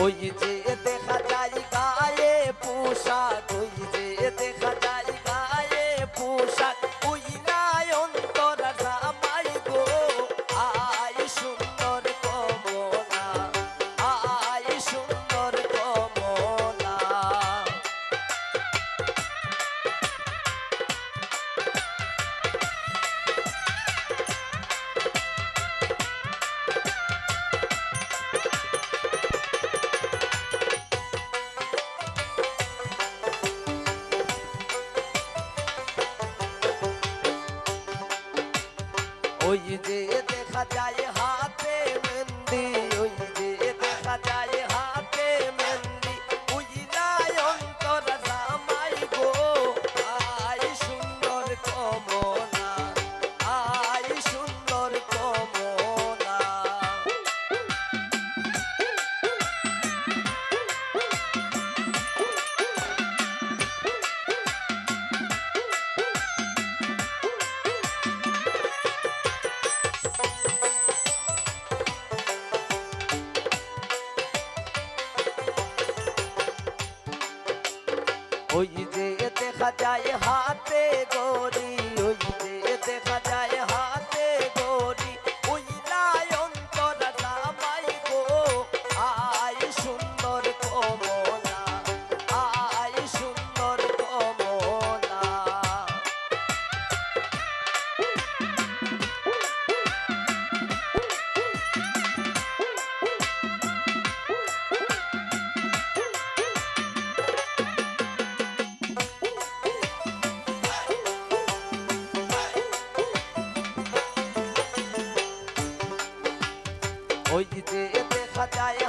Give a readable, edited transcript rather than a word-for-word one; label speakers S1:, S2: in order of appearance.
S1: ওই যে দেখা যায় গায়ে পোশাক, ওই যে দেখা যায় গায়ে পোশাক, ওই নাই অন্তর জামাই গো। আয় সুন্দর কমলা, আয় সুন্দর কমলা। ওই যে দেখা যায় হাতে মেহেন্দি, ওই যে দেখা যায় হাতে মেহেন্দি, ওই নাই অন্তর জামাই গো। আয় সুন্দর কমলা, আয় সুন্দর কমলা। ওই যে দেখা যায় হাতে গড়ি, ওই যে দেখা যায় হাতে গড়ি, ওই নাই অন্তর জামাই গো। আয় সুন্দর কমলা, আয় সুন্দর কমলা। ওই যে দেখা যায়